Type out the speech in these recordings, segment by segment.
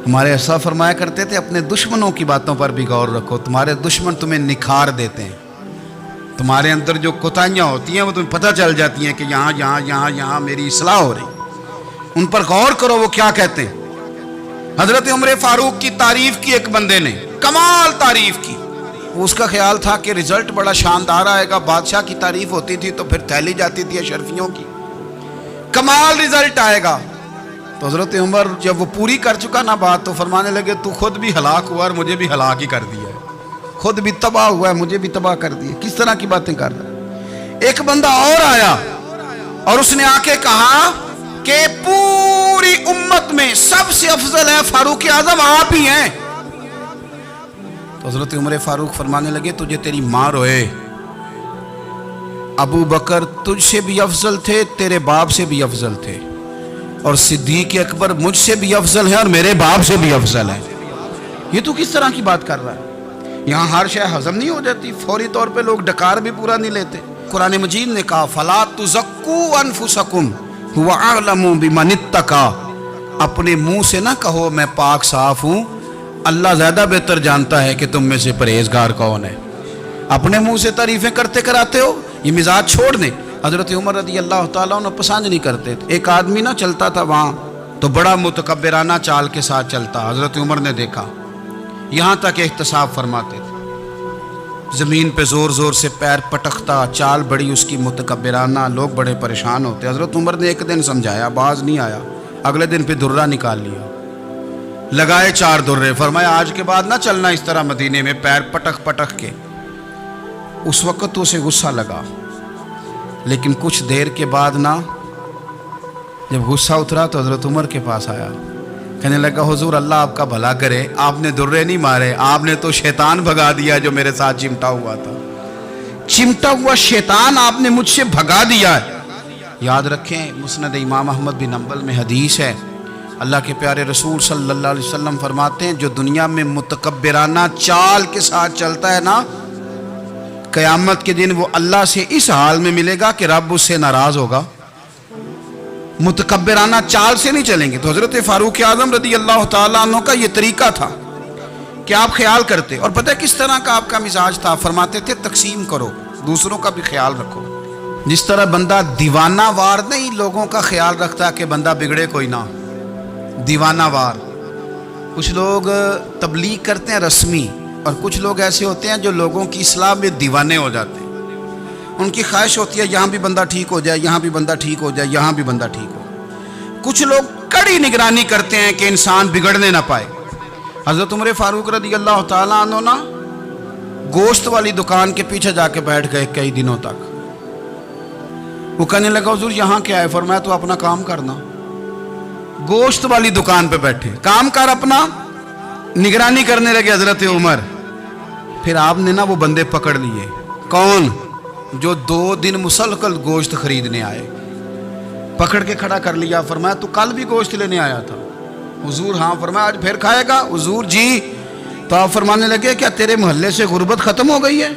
ہمارے ایسا فرمایا کرتے تھے اپنے دشمنوں کی باتوں پر بھی غور رکھو، تمہارے دشمن تمہیں نکھار دیتے ہیں، تمہارے اندر جو کوتاہیاں ہوتی ہیں وہ تمہیں پتہ چل جاتی ہیں کہ یہاں یہاں یہاں یہاں میری اصلاح ہو رہی، ان پر غور کرو وہ کیا کہتے ہیں۔ حضرت عمر فاروق کی تعریف کی ایک بندے نے، کمال تعریف کی، اس کا خیال تھا کہ رزلٹ بڑا شاندار آئے گا، بادشاہ کی تعریف ہوتی تھی تو پھر تھیلی جاتی تھی اشرفیوں کی، کمال رزلٹ آئے گا۔ تو حضرت عمر جب وہ پوری کر چکا نا بات تو فرمانے لگے تو خود بھی ہلاک ہوا اور مجھے بھی ہلاک ہی کر دیا ہے، خود بھی تباہ ہوا ہے مجھے بھی تباہ کر دیا۔ کس طرح کی باتیں کر رہا ہے؟ ایک بندہ اور آیا اور اس نے آ کے کہا کہ پوری امت میں سب سے افضل ہے فاروق اعظم آپ ہی ہیں۔ تو حضرت عمر فاروق فرمانے لگے تجھے تیری ماں روئے، ابو بکر تجھ سے بھی افضل تھے، تیرے باپ سے بھی افضل تھے، اور صدیق اکبر مجھ سے بھی افضل ہے اور میرے باپ سے بھی افضل ہے۔ یہ تو کس طرح کی بات کر رہا ہے؟ یہاں ہر شے ہضم نہیں ہو جاتی، فوری طور پہ لوگ ڈکار بھی پورا نہیں لیتے۔ قرآن مجید نے کہا فَلَا تُزَكُّوا أَنفُسَكُمْ هُوَ أَعْلَمُ بِمَنِ اتَّقَىٰ، اپنے منہ سے نہ کہو میں پاک صاف ہوں، اللہ زیادہ بہتر جانتا ہے کہ تم میں سے پرہیزگار کون ہے۔ اپنے منہ سے تعریفیں کرتے کراتے ہو، یہ مزاج چھوڑ دیں۔ حضرت عمر رضی اللہ تعالیٰ عنہ پسند نہیں کرتے تھے۔ ایک آدمی نہ چلتا تھا وہاں تو بڑا متکبرانہ چال کے ساتھ چلتا، حضرت عمر نے دیکھا، یہاں تک احتساب فرماتے تھے، زمین پہ زور زور سے پیر پٹکتا، چال بڑی اس کی متکبرانہ، لوگ بڑے پریشان ہوتے۔ حضرت عمر نے ایک دن سمجھایا، باز نہیں آیا، اگلے دن پہ درہ نکال لیا، لگائے 4 درے، فرمایا آج کے بعد نہ چلنا اس طرح مدینے میں پیر پٹک پٹک کے۔ اس وقت تو اسے غصہ لگا، لیکن کچھ دیر کے بعد نا جب غصہ اترا تو حضرت عمر کے پاس آیا، کہنے لگا حضور اللہ آپ کا بھلا کرے، آپ نے درے نہیں مارے، آپ نے تو شیطان بھگا دیا جو میرے ساتھ چمٹا ہوا تھا، چمٹا ہوا شیطان آپ نے مجھ سے بھگا دیا ہے۔ یاد رکھیں مسند امام احمد بن حنبل میں حدیث ہے، اللہ کے پیارے رسول صلی اللہ علیہ وسلم فرماتے ہیں جو دنیا میں متکبرانہ چال کے ساتھ چلتا ہے نا، قیامت کے دن وہ اللہ سے اس حال میں ملے گا کہ رب اس سے ناراض ہوگا، متکبرانہ چال سے نہیں چلیں گے۔ تو حضرت فاروق اعظم رضی اللہ تعالیٰ عنہ کا یہ طریقہ تھا کہ آپ خیال کرتے، اور پتہ کس طرح کا آپ کا مزاج تھا، فرماتے تھے تقسیم کرو، دوسروں کا بھی خیال رکھو۔ جس طرح بندہ دیوانہ وار نہیں لوگوں کا خیال رکھتا کہ بندہ بگڑے کوئی نہ، دیوانہ وار۔ کچھ لوگ تبلیغ کرتے ہیں رسمی، اور کچھ لوگ ایسے ہوتے ہیں جو لوگوں کی اصلاح میں دیوانے ہو جاتے ہیں، ان کی خواہش ہوتی ہے یہاں بھی بندہ ٹھیک ہو جائے، یہاں بھی بندہ ٹھیک ہو جائے، یہاں بھی بندہ ٹھیک ہو۔ کچھ لوگ کڑی نگرانی کرتے ہیں کہ انسان بگڑنے نہ پائے۔ حضرت عمر فاروق رضی اللہ تعالیٰ عنہ نا گوشت والی دکان کے پیچھے جا کے بیٹھ گئے کئی دنوں تک۔ وہ کہنے لگا حضور یہاں کیا ہے؟ فرمایا تو اپنا کام کرنا۔ گوشت والی دکان پہ بیٹھے، کام کر اپنا، نگرانی کرنے لگے حضرت عمر۔ پھر آپ نے نا وہ بندے پکڑ لیے، کون؟ جو 2 دن مسلسل گوشت خریدنے آئے، پکڑ کے کھڑا کر لیا، فرمایا تو کل بھی گوشت لینے آیا تھا؟ حضور ہاں۔ فرمایا آج پھر کھائے گا؟ حضور جی۔ تو آپ فرمانے لگے کیا تیرے محلے سے غربت ختم ہو گئی ہے؟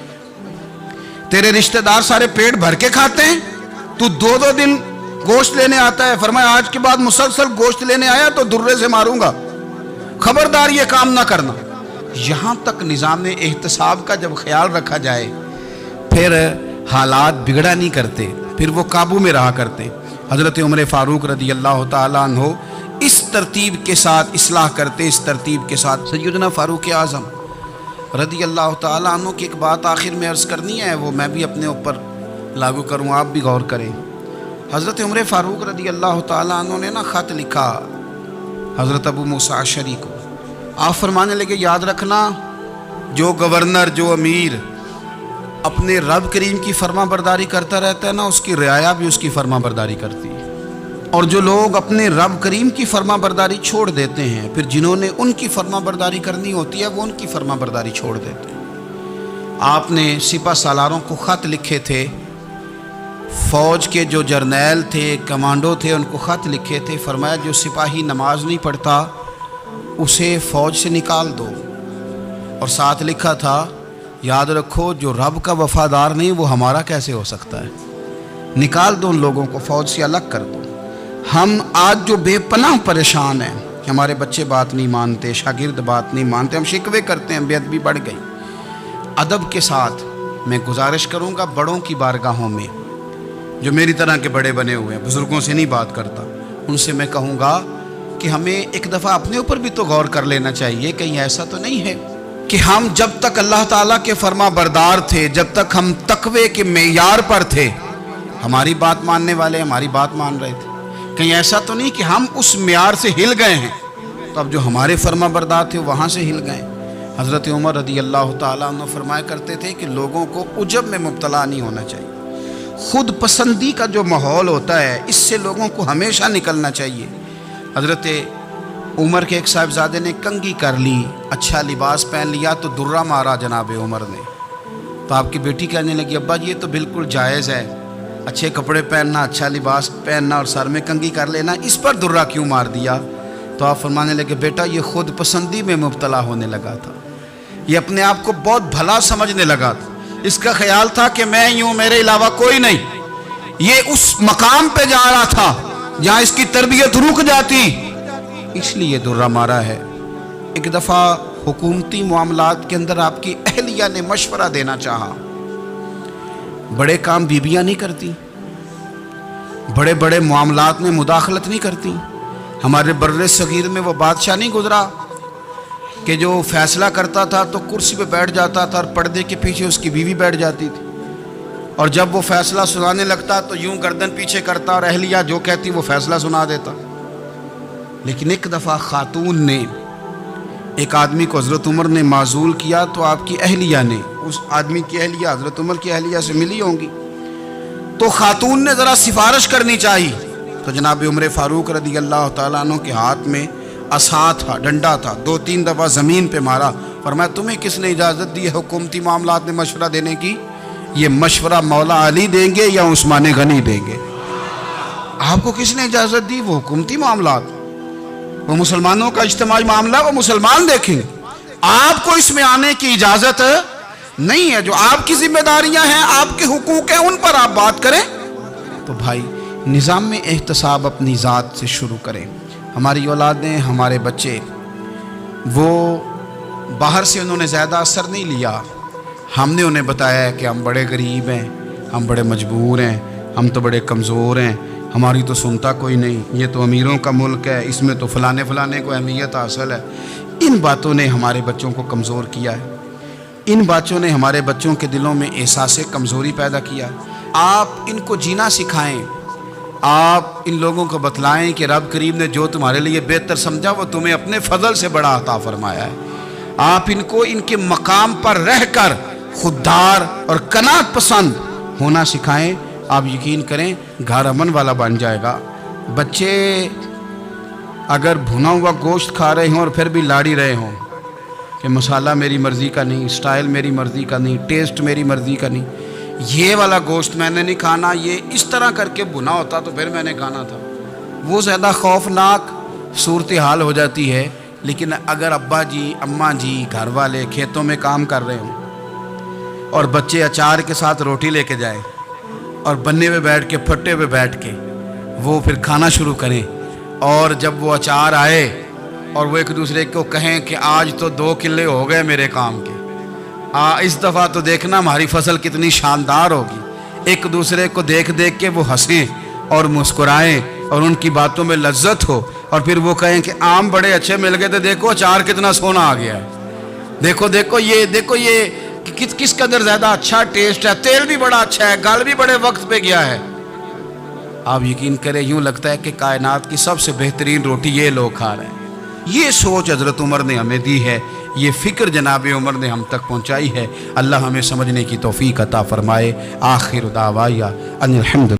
تیرے رشتہ دار سارے پیٹ بھر کے کھاتے ہیں، تو 2 دن گوشت لینے آتا ہے؟ فرمایا آج کے بعد مسلسل گوشت لینے آیا تو درے سے ماروں گا، خبردار یہ کام نہ کرنا۔ یہاں تک نظام احتساب کا جب خیال رکھا جائے پھر حالات بگڑا نہیں کرتے، پھر وہ قابو میں رہا کرتے۔ حضرت عمر فاروق رضی اللہ تعالیٰ عنہ اس ترتیب کے ساتھ اصلاح کرتے، اس ترتیب کے ساتھ۔ سیدنا فاروق اعظم رضی اللہ تعالیٰ عنہ کی ایک بات آخر میں عرض کرنی ہے، وہ میں بھی اپنے اوپر لاگو کروں، آپ بھی غور کریں۔ حضرت عمر فاروق رضی اللہ تعالیٰ عنہ نے نا خط لکھا حضرت ابو موسیٰ اشعری کو۔ آپ فرمانے لگے یاد رکھنا جو گورنر، جو امیر اپنے رب کریم کی فرما برداری کرتا رہتا ہے نا، اس کی رعایا بھی اس کی فرما برداری کرتی ہے، اور جو لوگ اپنے رب کریم کی فرما برداری چھوڑ دیتے ہیں پھر جنہوں نے ان کی فرما برداری کرنی ہوتی ہے وہ ان کی فرما برداری چھوڑ دیتے ہیں۔ آپ نے سپہ سالاروں کو خط لکھے تھے، فوج کے جو جرنیل تھے، کمانڈو تھے، ان کو خط لکھے تھے، فرمایا جو سپاہی نماز نہیں پڑھتا اسے فوج سے نکال دو، اور ساتھ لکھا تھا یاد رکھو جو رب کا وفادار نہیں وہ ہمارا کیسے ہو سکتا ہے، نکال دو ان لوگوں کو، فوج سے الگ کر دو۔ ہم آج جو بے پناہ پریشان ہیں کہ ہمارے بچے بات نہیں مانتے، شاگرد بات نہیں مانتے، ہم شکوے کرتے ہیں، بے ادبی بڑھ گئی۔ ادب کے ساتھ میں گزارش کروں گا بڑوں کی بارگاہوں میں، جو میری طرح کے بڑے بنے ہوئے ہیں، بزرگوں سے نہیں بات کرتا، ان سے میں کہوں گا کہ ہمیں ایک دفعہ اپنے اوپر بھی تو غور کر لینا چاہیے، کہیں ایسا تو نہیں ہے کہ ہم جب تک اللہ تعالیٰ کے فرما بردار تھے، جب تک ہم تقوی کے معیار پر تھے، ہماری بات ماننے والے ہماری بات مان رہے تھے، کہیں ایسا تو نہیں کہ ہم اس معیار سے ہل گئے ہیں تو اب جو ہمارے فرما بردار تھے وہاں سے ہل گئے۔ حضرت عمر رضی اللہ تعالیٰ عنہ فرمایا کرتے تھے کہ لوگوں کو عجب میں مبتلا نہیں ہونا چاہیے، خود پسندی کا جو ماحول ہوتا ہے اس سے لوگوں کو ہمیشہ نکلنا چاہیے۔ حضرت عمر کے ایک صاحبزادے نے کنگھی کر لی، اچھا لباس پہن لیا تو درہ مارا جناب عمر نے، تو آپ کی بیٹی کہنے لگی ابا یہ تو بالکل جائز ہے، اچھے کپڑے پہننا، اچھا لباس پہننا اور سر میں کنگھی کر لینا، اس پر درہ کیوں مار دیا؟ تو آپ فرمانے لگے بیٹا یہ خود پسندی میں مبتلا ہونے لگا تھا، یہ اپنے آپ کو بہت بھلا سمجھنے لگا تھا، اس کا خیال تھا کہ میں یوں میرے علاوہ کوئی نہیں، یہ اس مقام پہ جا رہا تھا جہاں اس کی تربیت رک جاتی، اس لیے درہ مارا ہے۔ ایک دفعہ حکومتی معاملات کے اندر آپ کی اہلیہ نے مشورہ دینا چاہا، بڑے کام بیویاں نہیں کرتی، بڑے بڑے معاملات میں مداخلت نہیں کرتی۔ ہمارے بر صغیر میں وہ بادشاہ نہیں گزرا کہ جو فیصلہ کرتا تھا تو کرسی پہ بیٹھ جاتا تھا اور پردے کے پیچھے اس کی بیوی بیٹھ جاتی تھی، اور جب وہ فیصلہ سنانے لگتا تو یوں گردن پیچھے کرتا اور اہلیہ جو کہتی وہ فیصلہ سنا دیتا۔ لیکن ایک دفعہ خاتون نے ایک آدمی کو حضرت عمر نے معزول کیا تو آپ کی اہلیہ نے، اس آدمی کی اہلیہ حضرت عمر کی اہلیہ سے ملی ہوں گی، تو خاتون نے ذرا سفارش کرنی چاہی، تو جناب عمر فاروق رضی اللہ تعالیٰ عنہ کے ہاتھ میں عصا تھا، ڈنڈا تھا، 2-3 دفعہ زمین پہ مارا، فرمایا تمہیں کس نے اجازت دی ہے حکومتی معاملات میں مشورہ دینے کی؟ یہ مشورہ مولا علی دیں گے یا عثمان غنی دیں گے؟ آپ کو کس نے اجازت دی؟ وہ حکومتی معاملات، وہ مسلمانوں کا اجتماعی معاملہ، وہ مسلمان دیکھیں گے، آپ کو اس میں آنے کی اجازت نہیں ہے۔ جو آپ کی ذمہ داریاں ہیں، آپ کے حقوق ہیں، ان پر آپ بات کریں۔ تو بھائی نظام میں احتساب اپنی ذات سے شروع کریں۔ ہماری اولادیں، ہمارے بچے، وہ باہر سے انہوں نے زیادہ اثر نہیں لیا، ہم نے انہیں بتایا ہے کہ ہم بڑے غریب ہیں، ہم بڑے مجبور ہیں، ہم تو بڑے کمزور ہیں، ہماری تو سنتا کوئی نہیں، یہ تو امیروں کا ملک ہے، اس میں تو فلانے فلانے کو اہمیت حاصل ہے۔ ان باتوں نے ہمارے بچوں کو کمزور کیا ہے، ان باتوں نے ہمارے بچوں کے دلوں میں احساس کمزوری پیدا کیا۔ آپ ان کو جینا سکھائیں، آپ ان لوگوں کو بتلائیں کہ رب کریم نے جو تمہارے لیے بہتر سمجھا وہ تمہیں اپنے فضل سے بڑا عطا فرمایا ہے۔ آپ ان کو ان کے مقام پر رہ کر خوددار اور قناعت پسند ہونا سکھائیں، آپ یقین کریں گھر امن والا بن جائے گا۔ بچے اگر بھنا ہوا گوشت کھا رہے ہوں اور پھر بھی لاڑی رہے ہوں کہ مسالہ میری مرضی کا نہیں، سٹائل میری مرضی کا نہیں، ٹیسٹ میری مرضی کا نہیں، یہ والا گوشت میں نے نہیں کھانا، یہ اس طرح کر کے بھنا ہوتا تو پھر میں نے کھانا تھا، وہ زیادہ خوفناک صورتحال ہو جاتی ہے۔ لیکن اگر ابا جی، اماں جی، گھر والے کھیتوں میں کام کر رہے ہوں اور بچے اچار کے ساتھ روٹی لے کے جائیں اور بننے پہ بیٹھ کے، پھٹے پہ بیٹھ کے وہ پھر کھانا شروع کریں، اور جب وہ اچار آئے اور وہ ایک دوسرے کو کہیں کہ آج تو 2 کلے ہو گئے میرے کام کے، اس دفعہ تو دیکھنا ہماری فصل کتنی شاندار ہوگی، ایک دوسرے کو دیکھ دیکھ کے وہ ہنسیں اور مسکرائیں اور ان کی باتوں میں لذت ہو، اور پھر وہ کہیں کہ آم بڑے اچھے مل گئے تھے، دیکھو اچار کتنا سونا آ گیا ہے، دیکھو یہ کس قدر زیادہ اچھا ٹیسٹ ہے، تیل بھی بڑا اچھا ہے، گل بھی بڑے وقت پہ گیا ہے۔ آپ یقین کریں یوں لگتا ہے کہ کائنات کی سب سے بہترین روٹی یہ لوگ کھا رہے ہیں۔ یہ سوچ حضرت عمر نے ہمیں دی ہے، یہ فکر جناب عمر نے ہم تک پہنچائی ہے۔ اللہ ہمیں سمجھنے کی توفیق عطا فرمائے۔ آخر دعوایا ان الحمد